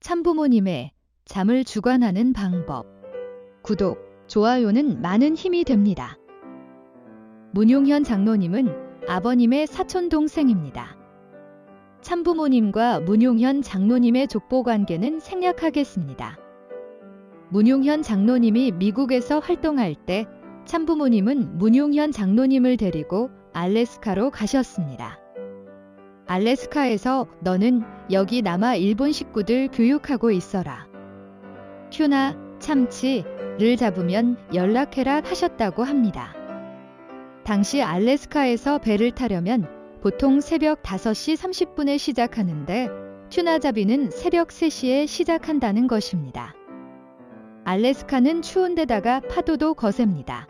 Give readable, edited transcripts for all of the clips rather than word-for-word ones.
참부모님의 잠을 주관하는 방법. 구독, 좋아요는 많은 힘이 됩니다. 문용현 장로님은 아버님의 사촌 동생입니다. 참부모님과 문용현 장로님의 족보관계는 생략하겠습니다. 문용현 장로님이 미국에서 활동할 때 참부모님은 문용현 장로님을 데리고 알래스카로 가셨습니다. 알래스카에서 너는 여기 남아 일본 식구들 교육하고 있어라. 튜나, 참치를 잡으면 연락해라 하셨다고 합니다. 당시 알래스카에서 배를 타려면 보통 새벽 5시 30분에 시작하는데 튜나 잡이는 새벽 3시에 시작한다는 것입니다. 알래스카는 추운데다가 파도도 거셉니다.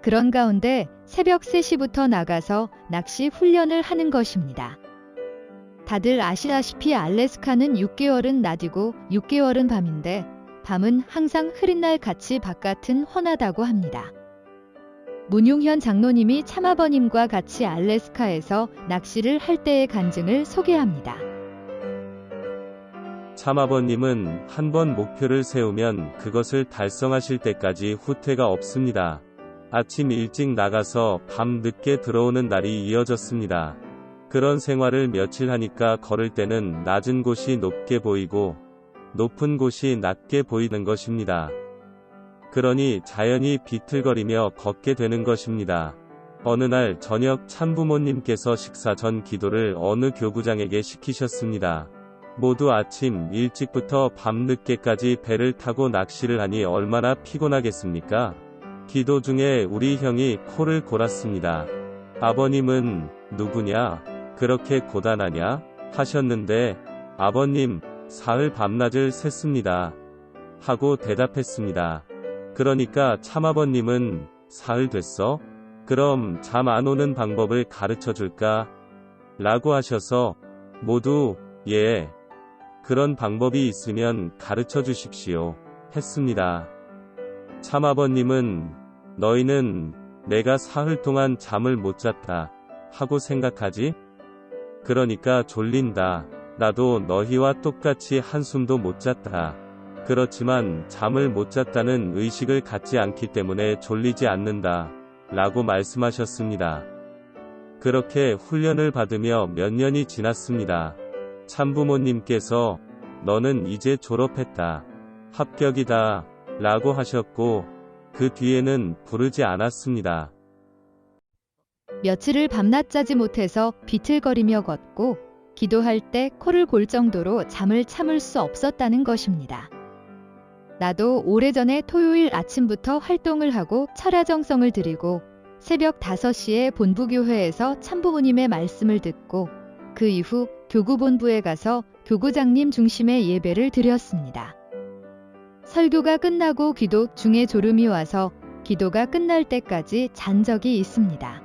그런 가운데 새벽 3시부터 나가서 낚시 훈련을 하는 것입니다. 다들 아시다시피 알래스카는 6개월은 낮이고 6개월은 밤인데 밤은 항상 흐린 날 같이 바깥은 훤하다고 합니다. 문용현 장로님이 참아버님과 같이 알래스카에서 낚시를 할 때의 간증을 소개합니다. 참아버님은 한 번 목표를 세우면 그것을 달성하실 때까지 후퇴가 없습니다. 아침 일찍 나가서 밤 늦게 들어오는 날이 이어졌습니다. 그런 생활을 며칠 하니까 걸을 때는 낮은 곳이 높게 보이고 높은 곳이 낮게 보이는 것입니다. 그러니 자연히 비틀거리며 걷게 되는 것입니다. 어느 날 저녁 참부모님께서 식사 전 기도를 어느 교구장에게 시키셨습니다. 모두 아침 일찍부터 밤 늦게까지 배를 타고 낚시를 하니 얼마나 피곤하겠습니까? 기도 중에 우리 형이 코를 골았습니다. 아버님은 누구냐? 그렇게 고단하냐? 하셨는데 아버님, 사흘 밤낮을 샜습니다. 하고 대답했습니다. 그러니까 참아버님은 사흘 됐어? 그럼 잠 안 오는 방법을 가르쳐 줄까? 라고 하셔서 모두 예, 그런 방법이 있으면 가르쳐 주십시오. 했습니다. 참아버님은 너희는 내가 사흘 동안 잠을 못 잤다 하고 생각하지? 그러니까 졸린다. 나도 너희와 똑같이 한숨도 못 잤다. 그렇지만 잠을 못 잤다는 의식을 갖지 않기 때문에 졸리지 않는다. 라고 말씀하셨습니다. 그렇게 훈련을 받으며 몇 년이 지났습니다. 참부모님께서 너는 이제 졸업했다. 합격이다. 라고 하셨고 그 뒤에는 부르지 않았습니다. 며칠을 밤낮 자지 못해서 비틀거리며 걷고 기도할 때 코를 골 정도로 잠을 참을 수 없었다는 것입니다. 나도 오래전에 토요일 아침부터 활동을 하고 철야정성을 드리고 새벽 5시에 본부교회에서 참부모님의 말씀을 듣고 그 이후 교구본부에 가서 교구장님 중심의 예배를 드렸습니다. 설교가 끝나고 기도 중에 졸음이 와서 기도가 끝날 때까지 잔 적이 있습니다.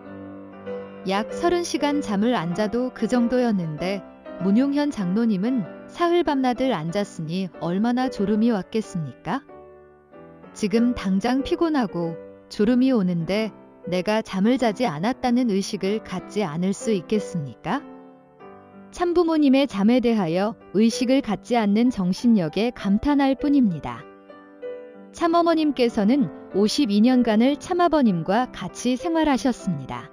약 30시간 잠을 안 자도 그 정도였는데 문용현 장로님은 사흘 밤낮을 안 잤으니 얼마나 졸음이 왔겠습니까? 지금 당장 피곤하고 졸음이 오는데 내가 잠을 자지 않았다는 의식을 갖지 않을 수 있겠습니까? 참부모님의 잠에 대하여 의식을 갖지 않는 정신력에 감탄할 뿐입니다. 참어머님께서는 52년간을 참아버님과 같이 생활하셨습니다.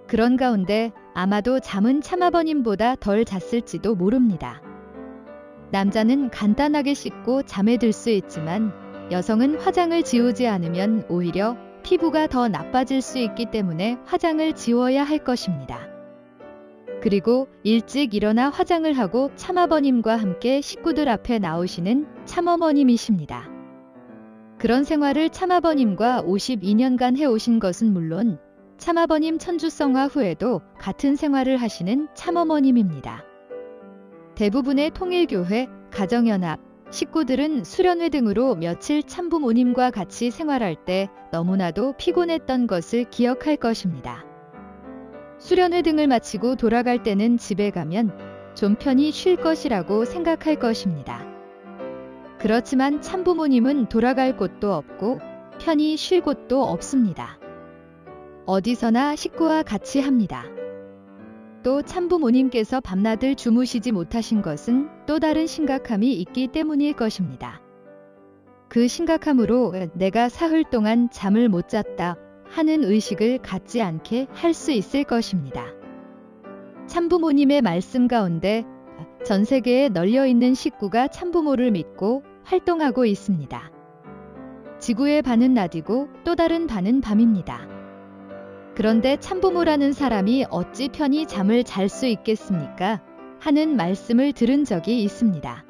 그런 가운데 아마도 잠은 참아버님보다 덜 잤을지도 모릅니다. 남자는 간단하게 씻고 잠에 들 수 있지만 여성은 화장을 지우지 않으면 오히려 피부가 더 나빠질 수 있기 때문에 화장을 지워야 할 것입니다. 그리고 일찍 일어나 화장을 하고 참아버님과 함께 식구들 앞에 나오시는 참어머님이십니다. 그런 생활을 참아버님과 52년간 해오신 것은 물론 참아버님 천주성화 후에도 같은 생활을 하시는 참어머님입니다. 대부분의 통일교회, 가정연합, 식구들은 수련회 등으로 며칠 참부모님과 같이 생활할 때 너무나도 피곤했던 것을 기억할 것입니다. 수련회 등을 마치고 돌아갈 때는 집에 가면 좀 편히 쉴 것이라고 생각할 것입니다. 그렇지만 참부모님은 돌아갈 곳도 없고 편히 쉴 곳도 없습니다. 어디서나 식구와 같이 합니다. 또 참부모님께서 밤낮을 주무시지 못하신 것은 또 다른 심각함이 있기 때문일 것입니다. 그 심각함으로 내가 사흘 동안 잠을 못 잤다 하는 의식을 갖지 않게 할 수 있을 것입니다. 참부모님의 말씀 가운데 전 세계에 널려있는 식구가 참부모를 믿고 활동하고 있습니다. 지구의 반은 낮이고 또 다른 반은 밤입니다. 그런데 참부모라는 사람이 어찌 편히 잠을 잘 수 있겠습니까? 하는 말씀을 들은 적이 있습니다.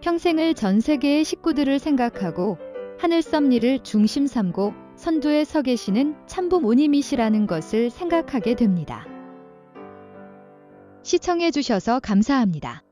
평생을 전 세계의 식구들을 생각하고 하늘 섭리를 중심 삼고 선두에 서 계시는 참부모님이시라는 것을 생각하게 됩니다. 시청해 주셔서 감사합니다.